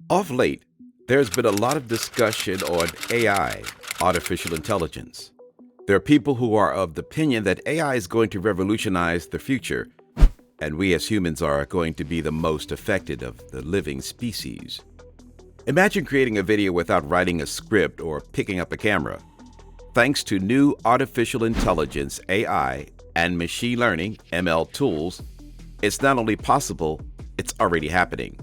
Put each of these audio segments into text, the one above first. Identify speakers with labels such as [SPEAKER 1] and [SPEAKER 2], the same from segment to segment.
[SPEAKER 1] Of late, there's been a lot of discussion on AI, artificial intelligence. There are people who are of the opinion that AI is going to revolutionize the future, and we as humans are going to be the most affected of the living species. Imagine creating a video without writing a script or picking up a camera. Thanks to new artificial intelligence, AI, and machine learning, ML tools, it's not only possible, it's already happening.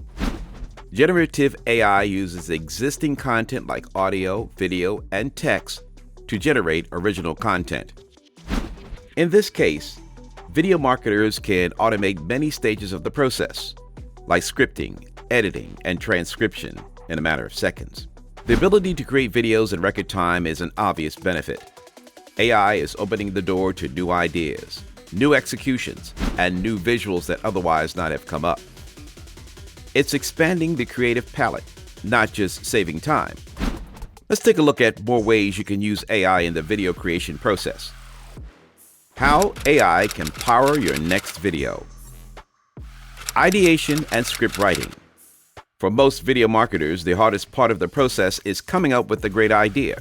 [SPEAKER 1] Generative AI uses existing content like audio, video, and text to generate original content. In this case, video marketers can automate many stages of the process, like scripting, editing, and transcription in a matter of seconds. The ability to create videos in record time is an obvious benefit. AI is opening the door to new ideas, new executions, and new visuals that otherwise not have come up. It's expanding the creative palette, not just saving time. Let's take a look at more ways you can use AI in the video creation process. How AI can power your next video. Ideation and script writing. For most video marketers, the hardest part of the process is coming up with a great idea,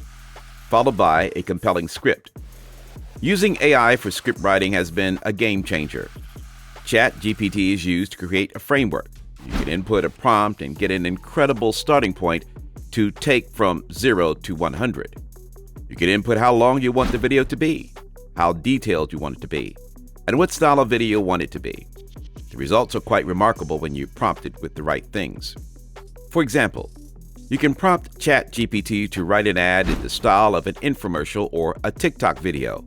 [SPEAKER 1] followed by a compelling script. Using AI for script writing has been a game changer. ChatGPT is used to create a framework. You can input a prompt and get an incredible starting point to take from 0 to 100. You can input how long you want the video to be, how detailed you want it to be, and what style of video you want it to be. The results are quite remarkable when you prompt it with the right things. For example, you can prompt ChatGPT to write an ad in the style of an infomercial or a TikTok video.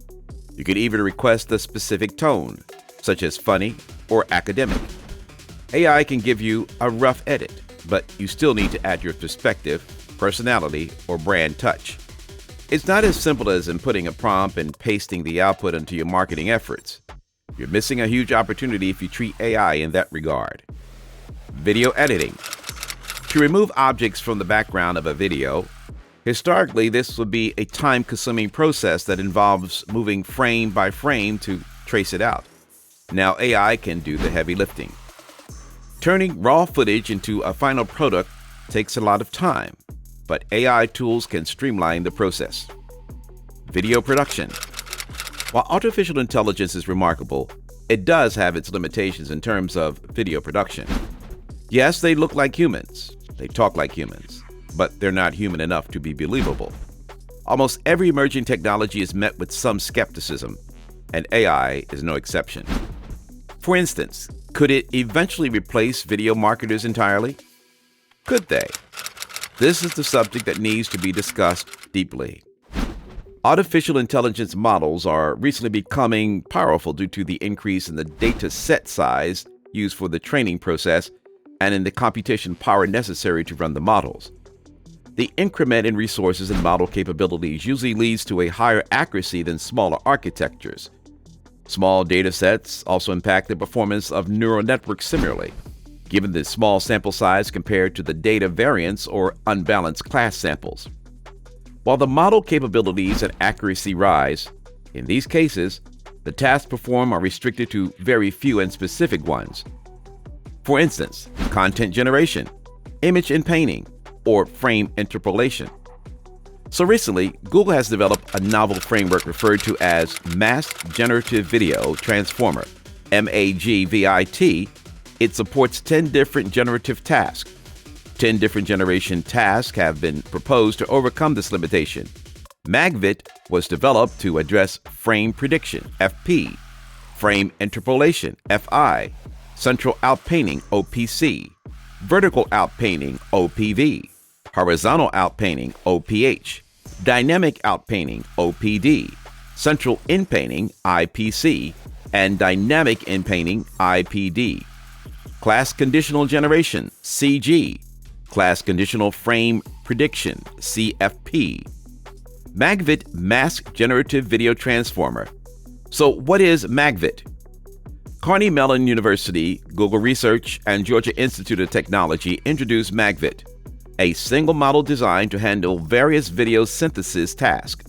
[SPEAKER 1] You can even request a specific tone, such as funny or academic. AI can give you a rough edit, but you still need to add your perspective, personality, or brand touch. It's not as simple as inputting a prompt and pasting the output into your marketing efforts. You're missing a huge opportunity if you treat AI in that regard. Video editing. To remove objects from the background of a video, historically this would be a time-consuming process that involves moving frame by frame to trace it out. Now AI can do the heavy lifting. Turning raw footage into a final product takes a lot of time, but AI tools can streamline the process. Video production. While artificial intelligence is remarkable, it does have its limitations in terms of video production. Yes, they look like humans, they talk like humans, but they're not human enough to be believable. Almost every emerging technology is met with some skepticism, and AI is no exception. For instance, could it eventually replace video marketers entirely? Could they? This is the subject that needs to be discussed deeply. Artificial intelligence models are recently becoming powerful due to the increase in the data set size used for the training process and in the computation power necessary to run the models. The increment in resources and model capabilities usually leads to a higher accuracy than smaller architectures. Small data sets also impact the performance of neural networks similarly, given the small sample size compared to the data variance or unbalanced class samples. While the model capabilities and accuracy rise, in these cases, the tasks performed are restricted to very few and specific ones. For instance, content generation, image and painting, or frame interpolation. So recently, Google has developed a novel framework referred to as Masked Generative Video Transformer, MAGVIT. It supports 10 different generative tasks. 10 different generation tasks have been proposed to overcome this limitation. MAGVIT was developed to address frame prediction, FP, frame interpolation, FI, central outpainting, OPC, vertical outpainting, OPV, horizontal outpainting, OPH, dynamic outpainting, OPD, central inpainting, IPC, and dynamic inpainting, IPD. Class conditional generation, CG, class conditional frame prediction, CFP. MAGVIT Masked Generative Video Transformer. So what is MAGVIT? Carnegie Mellon University, Google Research, and Georgia Institute of Technology introduced MAGVIT, a single model designed to handle various video synthesis tasks.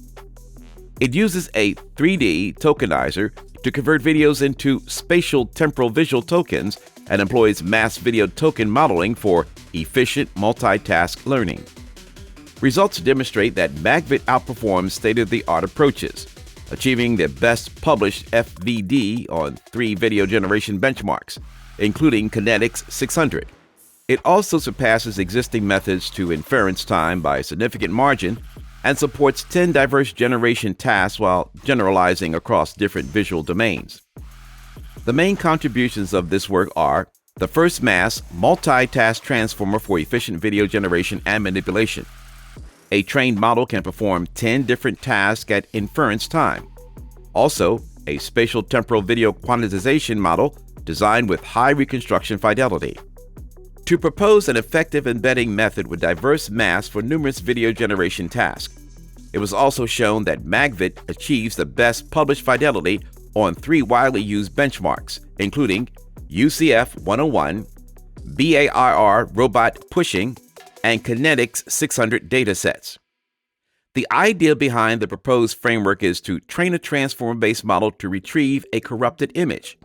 [SPEAKER 1] It uses a 3D tokenizer to convert videos into spatial temporal visual tokens and employs mass video token modeling for efficient multitask learning. Results demonstrate that MagVit outperforms state-of-the-art approaches, achieving the best published FVD on 3 video generation benchmarks, including Kinetics 600. It also surpasses existing methods to inference time by a significant margin and supports 10 diverse generation tasks while generalizing across different visual domains. The main contributions of this work are the first mass multitask transformer for efficient video generation and manipulation. A trained model can perform 10 different tasks at inference time. Also, a spatial temporal video quantization model designed with high reconstruction fidelity. To propose an effective embedding method with diverse masks for numerous video generation tasks. It was also shown that MagVit achieves the best published fidelity on 3 widely used benchmarks, including UCF 101, BAIR robot pushing, and Kinetics 600 datasets. The idea behind the proposed framework is to train a transformer-based model to retrieve a corrupted image.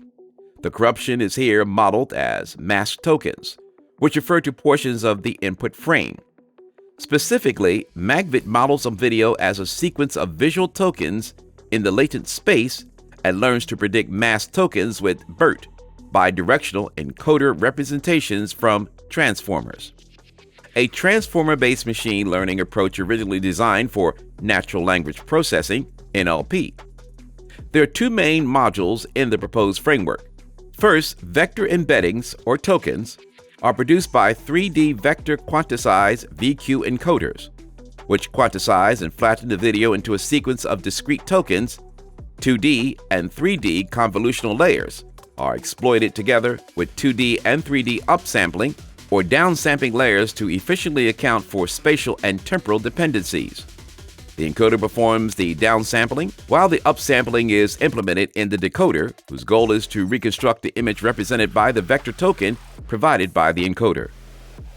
[SPEAKER 1] The corruption is here modeled as mask tokens, which refer to portions of the input frame. Specifically, MagVit models a video as a sequence of visual tokens in the latent space and learns to predict mask tokens with BERT, bidirectional encoder representations from transformers. A transformer-based machine learning approach originally designed for natural language processing, NLP. There are 2 main modules in the proposed framework. First, vector embeddings, or tokens, are produced by 3D vector quantized VQ encoders, which quantize and flatten the video into a sequence of discrete tokens. 2D and 3D convolutional layers are exploited together with 2D and 3D upsampling or downsampling layers to efficiently account for spatial and temporal dependencies. The encoder performs the downsampling, while the upsampling is implemented in the decoder, whose goal is to reconstruct the image represented by the vector token provided by the encoder.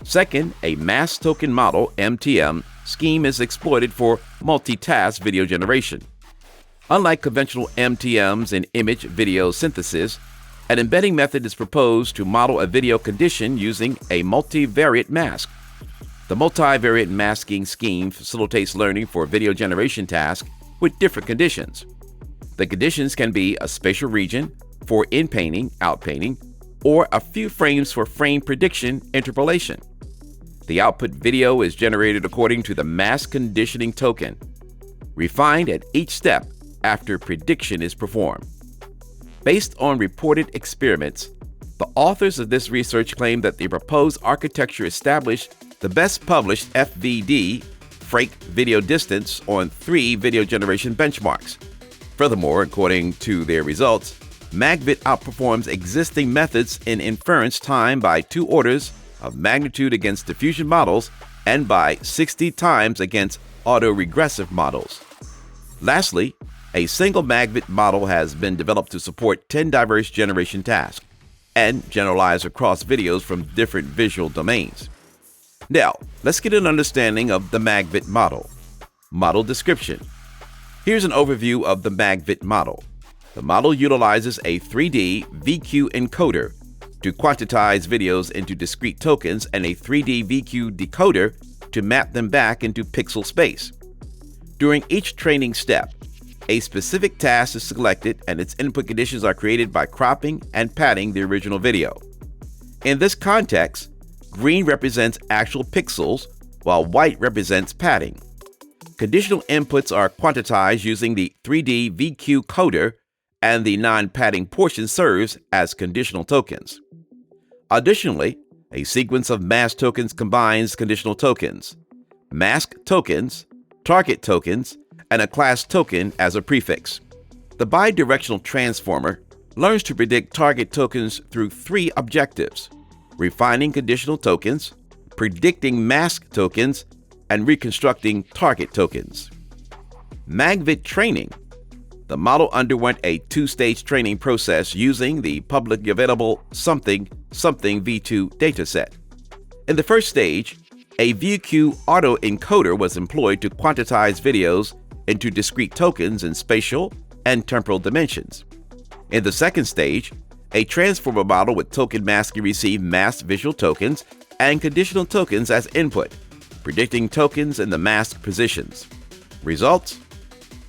[SPEAKER 1] Second, a mask token model (MTM) scheme is exploited for multitask video generation. Unlike conventional MTMs in image video synthesis, an embedding method is proposed to model a video condition using a multivariate mask. The multivariate masking scheme facilitates learning for video generation tasks with different conditions. The conditions can be a spatial region for in-painting, out-painting, or a few frames for frame prediction interpolation. The output video is generated according to the mask conditioning token, refined at each step after prediction is performed. Based on reported experiments, the authors of this research claim that the proposed architecture established the best published FVD, Frank video distance, on 3 video generation benchmarks. Furthermore, according to their results, MagVit outperforms existing methods in inference time by 2 orders of magnitude against diffusion models and by 60 times against autoregressive models. Lastly, a single MagVit model has been developed to support 10 diverse generation tasks and generalize across videos from different visual domains. Now, let's get an understanding of the MagVit model. Model description. Here's an overview of the MagVit model. The model utilizes a 3D VQ encoder to quantize videos into discrete tokens and a 3D VQ decoder to map them back into pixel space. During each training step, a specific task is selected and its input conditions are created by cropping and padding the original video. In this context, green represents actual pixels, while white represents padding. Conditional inputs are quantized using the 3D VQ coder, and the non-padding portion serves as conditional tokens. Additionally, a sequence of mask tokens combines conditional tokens, mask tokens, target tokens, and a class token as a prefix. The bidirectional transformer learns to predict target tokens through 3 objectives: refining conditional tokens, predicting mask tokens, and reconstructing target tokens. MagVit training. The model underwent a 2-stage training process using the publicly available Something v2 dataset. In the first stage, a VQ autoencoder was employed to quantize videos into discrete tokens in spatial and temporal dimensions. In the second stage, A transformer model with token masking received masked visual tokens and conditional tokens as input, predicting tokens in the masked positions. Results?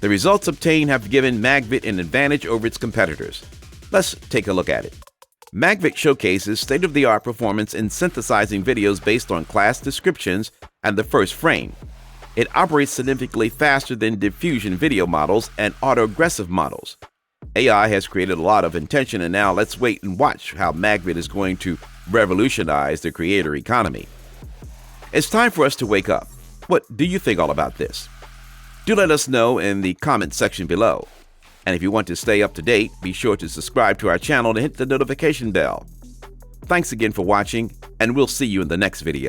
[SPEAKER 1] The results obtained have given Magvit an advantage over its competitors. Let's take a look at it. Magvit showcases state-of-the-art performance in synthesizing videos based on class descriptions and the first frame. It operates significantly faster than diffusion video models and autoaggressive models. AI has created a lot of attention, and now let's wait and watch how Magvit is going to revolutionize the creator economy. It's time for us to wake up. What do you think all about this? Do let us know in the comment section below. And if you want to stay up to date, be sure to subscribe to our channel and hit the notification bell. Thanks again for watching, and we'll see you in the next video.